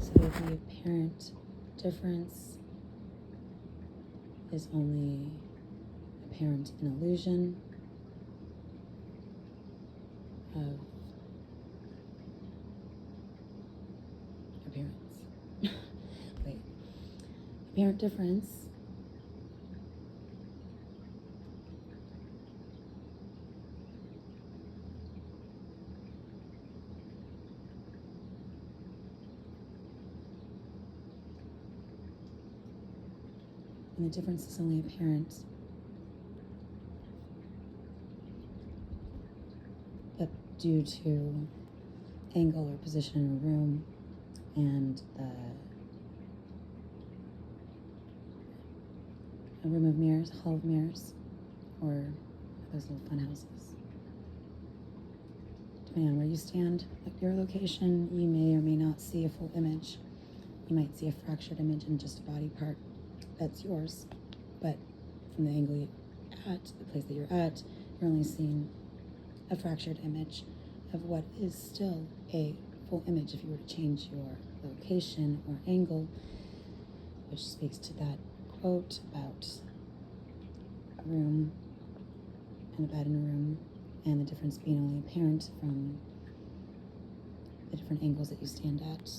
So the apparent difference is only apparent in illusion of appearance. Wait. Apparent difference and the difference is only apparent but due to angle or position in a room and a room of mirrors, a hall of mirrors, or those little fun houses. Depending on where you stand at your location, you may or may not see a full image. You might see a fractured image in just a body part that's yours, but from the angle you're at, the place that you're at, you're only seeing a fractured image of what is still a full image if you were to change your location or angle, which speaks to that quote about a room and a bed in a room, and the difference being only apparent from the different angles that you stand at.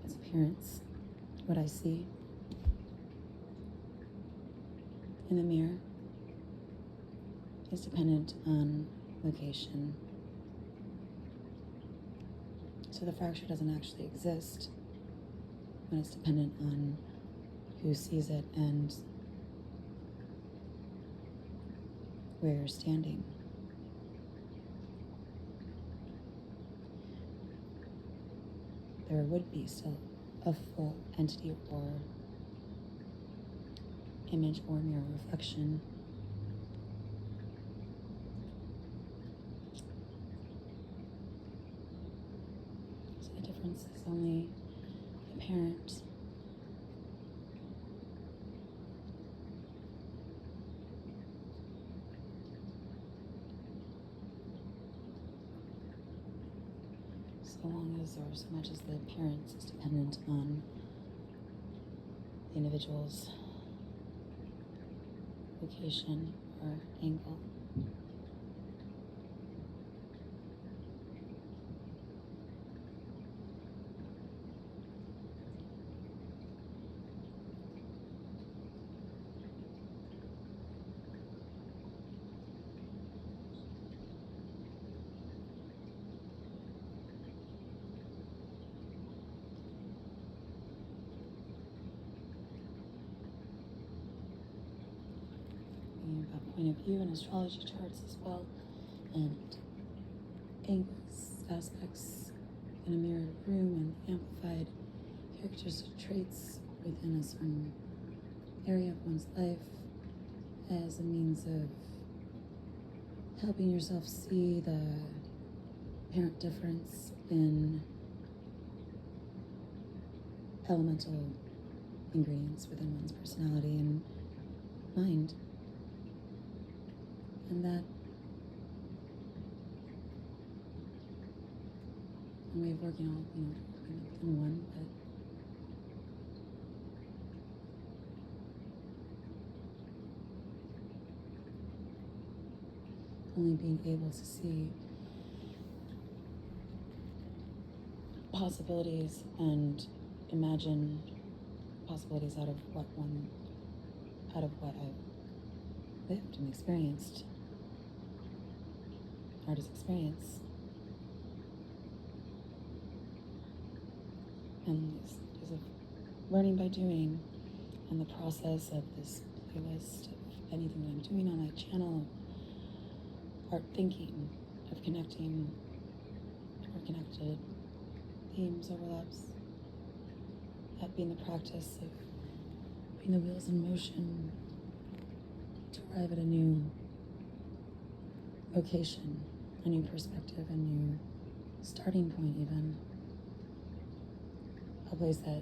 Its appearance, what I see in the mirror, is dependent on location. So the fracture doesn't actually exist when it's dependent on who sees it and where you're standing. There would be still a full entity or image or mirror reflection. So the difference is only apparent. So long as, or so much as the appearance is dependent on the individual's location or angle. About point of view and astrology charts as well, and angles, aspects in a mirrored room, and amplified characteristic traits within a certain area of one's life as a means of helping yourself see the apparent difference in elemental ingredients within one's personality and mind. And that way of working all, in one, but only being able to see possibilities and imagine possibilities out of what I've lived and experienced. Artist experience. And these of learning by doing, and the process of this playlist of anything that I'm doing on my channel, art thinking, of connecting or connected themes, overlaps, that being the practice of putting the wheels in motion to arrive at a new location, a new perspective, a new starting point even. A place that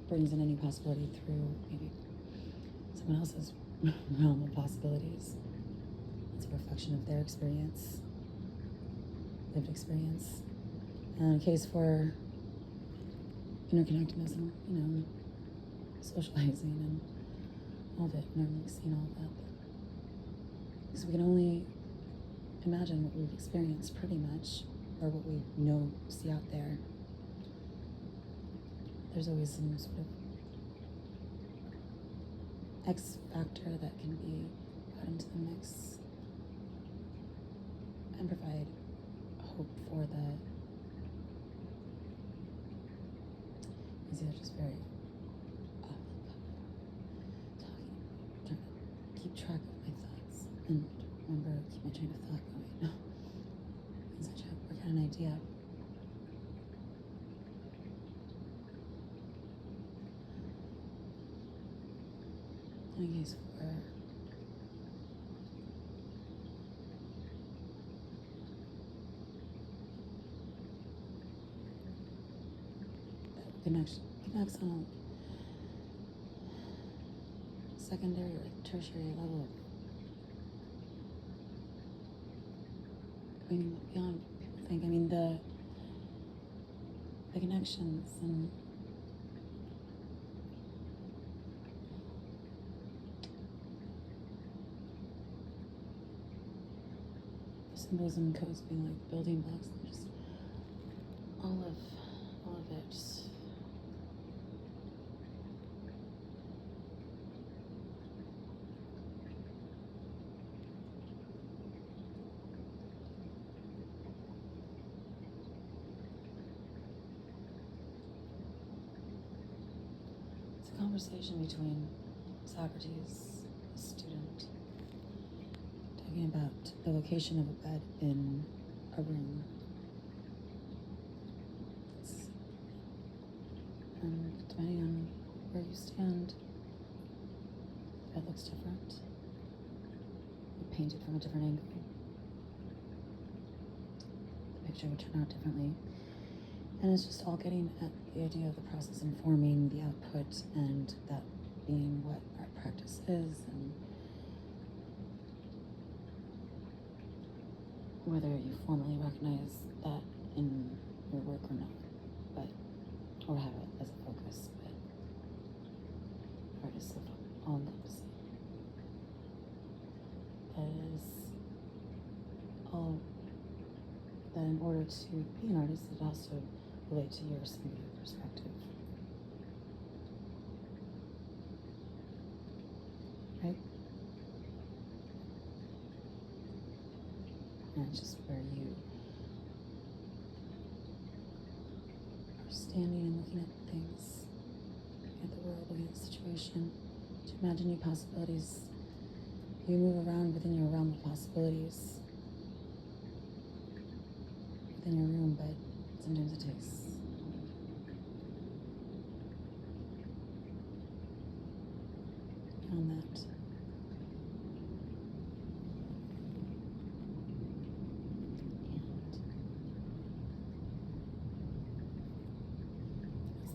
brings in a new possibility through maybe someone else's realm of possibilities. It's a reflection of their experience lived experience. And a case for interconnectedness and, socializing and all of it, mixing all of that. Because we can only imagine what we've experienced pretty much, or what we see out there. There's always some sort of X factor that can be put into the mix and provide hope for the. These are just very talking, trying to keep track of my thoughts and remember keep my train of thought going. And such a work out an idea. In a case where that connects on a secondary or tertiary level. I mean, beyond what people think. I mean, the connections and symbolism and codes being like building blocks, and just all of it. It's a conversation between Socrates, a student, talking about the location of a bed in a room. And depending on where you stand, the bed looks different. You paint it from a different angle. The picture would turn out differently. And it's just all getting at the idea of the process informing the output, and that being what our practice is, and whether you formally recognize that in your work or not, or have it as a focus, but artists are all encompassing. That is all that in order to be an artist, it has to relate to your singular perspective. Right? And it's just where you are standing and looking at things, looking at the world, looking at the situation, to imagine new possibilities. You move around within your realm of possibilities, within your room, but sometimes it takes beyond that.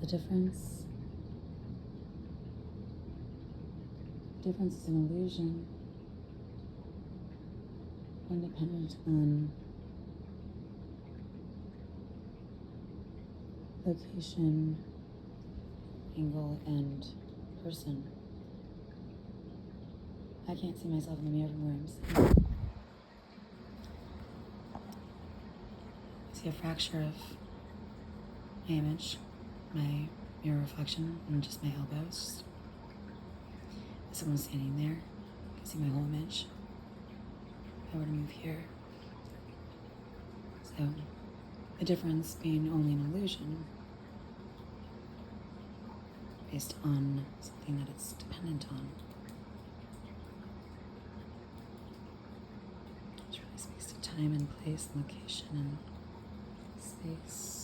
The difference. The difference is an illusion, one dependent on location, angle, and person. I can't see myself in the mirror from where I'm sitting. I see a fracture of my image, my mirror reflection, and just my elbows. If someone's standing there, I can see my whole image. If I were to move here. So, the difference being only an illusion based on something that it's dependent on. Which really speaks to time and place and location and space.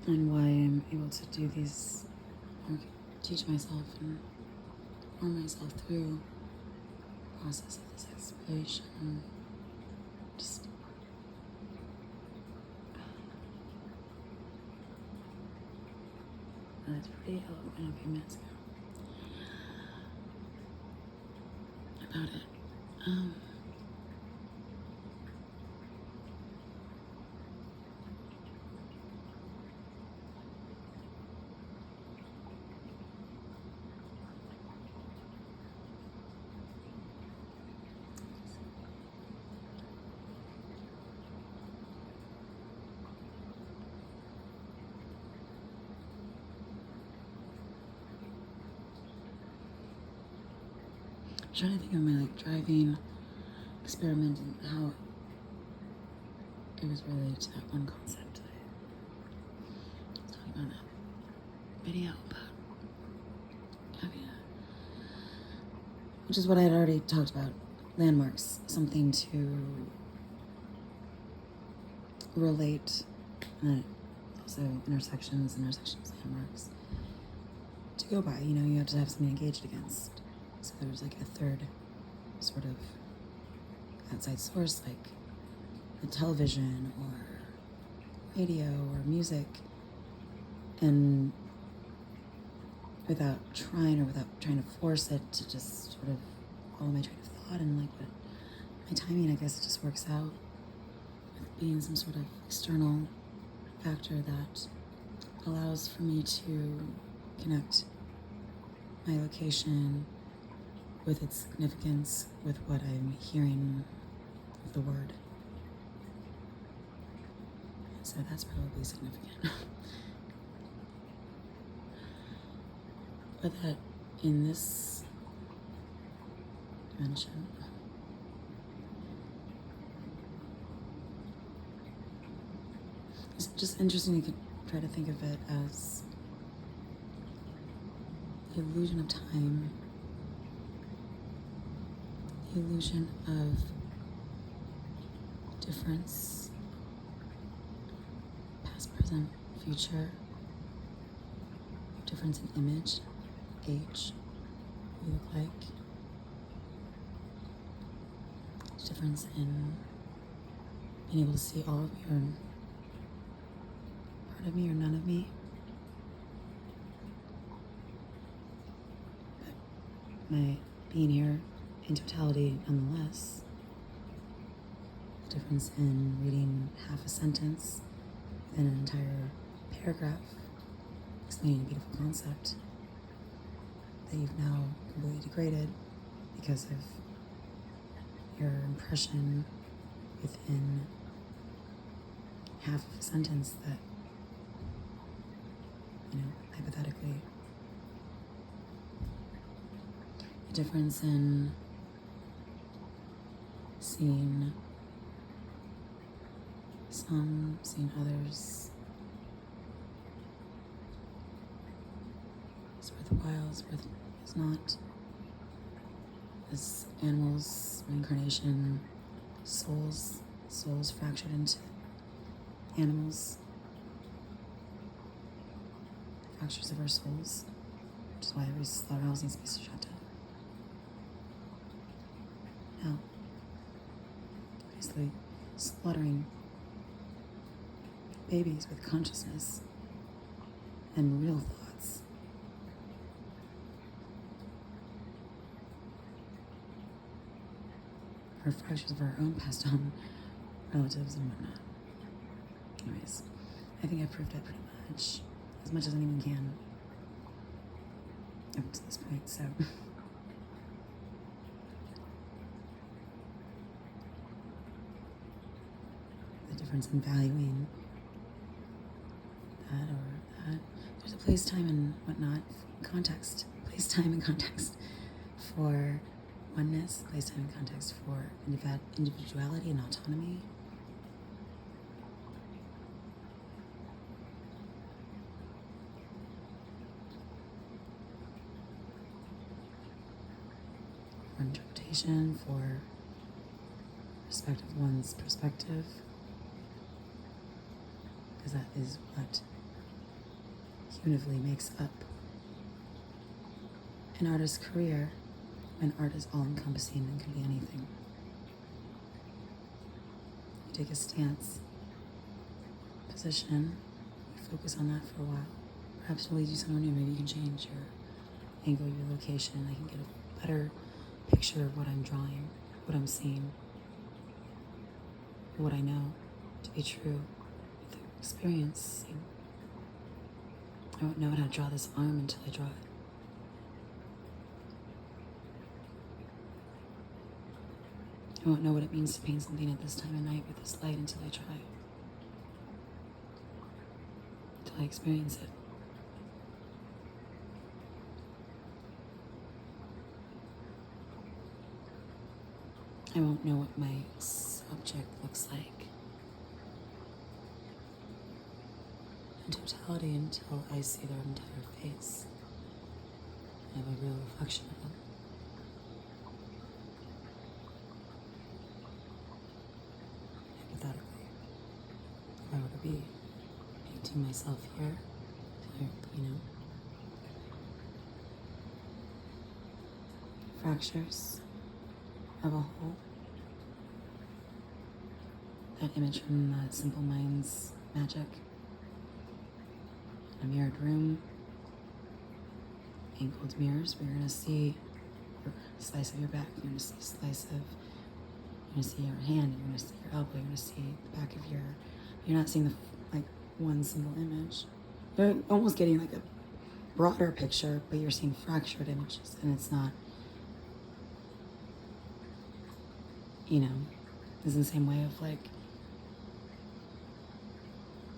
And why I'm able to do these, or teach myself and form myself through the process of this exercise. exploration. Just that's pretty eloquent a few minutes ago about it. I'm trying to think of my driving experiment and how it was related to that one concept I was talking about in that video about having which is what I had already talked about, landmarks, something to relate, and also intersections, landmarks to go by. You have to have something engaged against. So there's like a third sort of outside source, like the television or radio or music, and without trying to force it to just sort of follow my train of thought and like what my timing, I guess it just works out with being some sort of external factor that allows for me to connect my location with its significance, with what I'm hearing of the word. So that's probably significant. But that in this dimension, it's just interesting. You could try to think of it as the illusion of time, the illusion of difference, past, present, future, difference in image, age, what you look like, difference in being able to see all of me or part of me or none of me. But my being here in totality nonetheless. The difference in reading half a sentence within an entire paragraph explaining a beautiful concept that you've now completely degraded because of your impression within half of a sentence that, hypothetically, the difference in seeing some, seeing others, is worthwhile, is not, as animals, reincarnation, souls fractured into animals, fractures of our souls, which is why every slaughterhouse needs to be shut down. Now, basically slaughtering babies with consciousness and real thoughts. Or fractures of our own passed on relatives and whatnot. Anyways, I think I've proved it pretty much as anyone can up to this point, so. The difference in valuing that or that. There's a place, time, and whatnot, context, place, time, and context for oneness, place, time, and context for individuality and autonomy. For interpretation, for respect of one's perspective, because that is what unitively makes up an artist's career, when art is all-encompassing and can be anything. You take a stance, position, you focus on that for a while. Perhaps it'll lead you somewhere new. Maybe you can change your angle, your location, and I can get a better picture of what I'm drawing, what I'm seeing, what I know to be true with experiencing. I won't know how to draw this arm until I draw it. I won't know what it means to paint something at this time of night with this light until I try it. Until I experience it. I won't know what my subject looks like in totality until I see their entire face and have a real reflection of them. Hypothetically, if I were to be painting myself here, fractures of a whole. That image from Simple Minds Magic. A mirrored room. Angled mirrors where you're going to see a slice of your back. You're going to see a slice of, you're going to see your hand. You're going to see your elbow. You're going to see the back of your, you're not seeing one single image. You're almost getting like a broader picture, but you're seeing fractured images, and it's not, it's in the same way of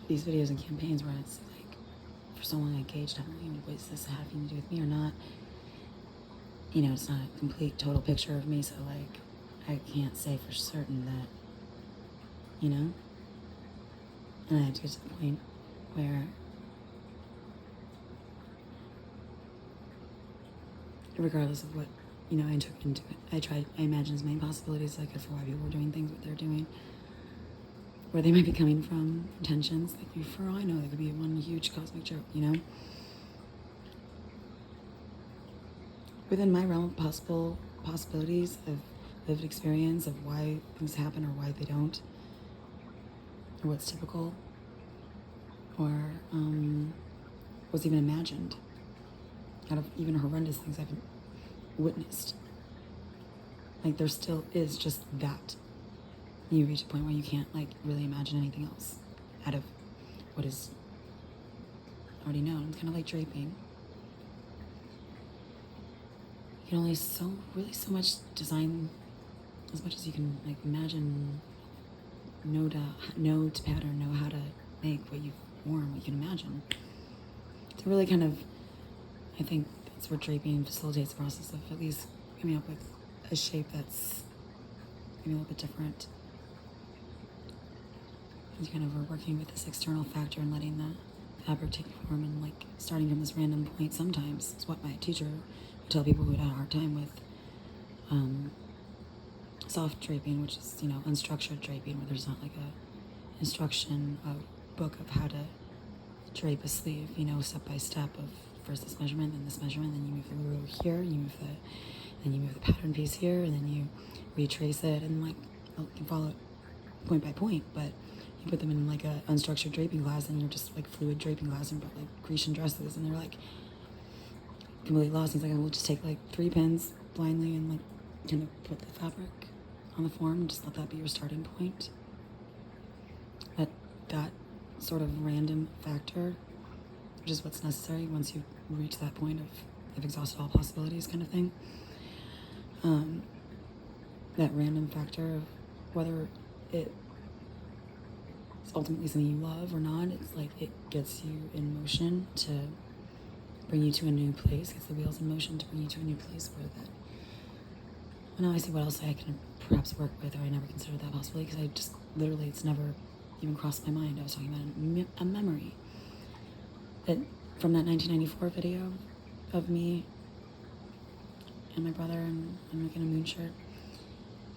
these videos and campaigns where it's for so long I gauged is this having to do with me or not? It's not a complete total picture of me, so I can't say for certain that, and I had to get to the point where regardless of what I took into it, I imagined as many possibilities as I could for why people were doing things what they're doing, where they might be coming from, intentions. For all I know, there could be one huge cosmic joke, Within my realm of possibilities of lived experience of why things happen or why they don't, or what's typical, or what's even imagined, out of even horrendous things I've witnessed. There still is just that. You reach a point where you can't really imagine anything else out of what is already known. It's kind of like draping. You can only so much design as much as you can imagine, know to pattern, know how to make what you've worn, what you can imagine. To really kind of, I think that's where draping facilitates the process of at least coming up with a shape that's maybe a little bit different. And kind of we're working with this external factor and letting the fabric take form and starting from this random point sometimes is what my teacher would tell people who had a hard time with soft draping, which is, unstructured draping, where there's not a instruction, a book of how to drape a sleeve, step by step of first this measurement, then this measurement, then you move the ruler here, then you move the pattern piece here, and then you retrace it, and you can follow it point by point, but you put them in a unstructured draping class, and you're just fluid draping class, and put Grecian dresses, and they're completely lost. He's we'll just take 3 pins blindly and kind of put the fabric on the form, and just let that be your starting point. That sort of random factor, which is what's necessary once you reach that point of I've exhausted all possibilities kind of thing. That random factor of whether it's ultimately something you love or not, it's it gets you in motion to bring you to a new place, gets the wheels in motion to bring you to a new place where that. Well, now I see what else I can perhaps work with, or I never considered that possibility, because I just literally, it's never even crossed my mind. I was talking about a memory that from that 1994 video of me and my brother, and I'm making a moon shirt.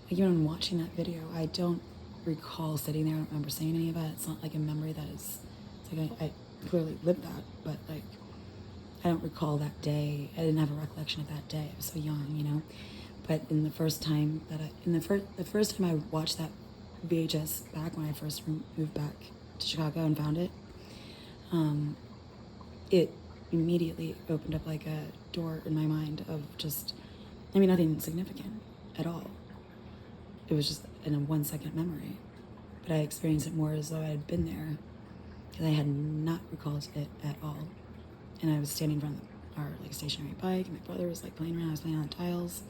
Even watching that video, I don't recall sitting there. I don't remember saying any of it. It's not a memory that is, it's I clearly lived that, but I don't recall that day. I didn't have a recollection of that day. I was so young, But in the first time that the first time I watched that VHS back when I first moved back to Chicago and found it. It immediately opened up like a door in my mind of just, I mean, nothing significant at all. It was just in a 1 second memory, but I experienced it more as though I had been there, because I had not recalled it at all. And I was standing in front of our like stationary bike, and my brother was like playing around. I was playing on the tiles,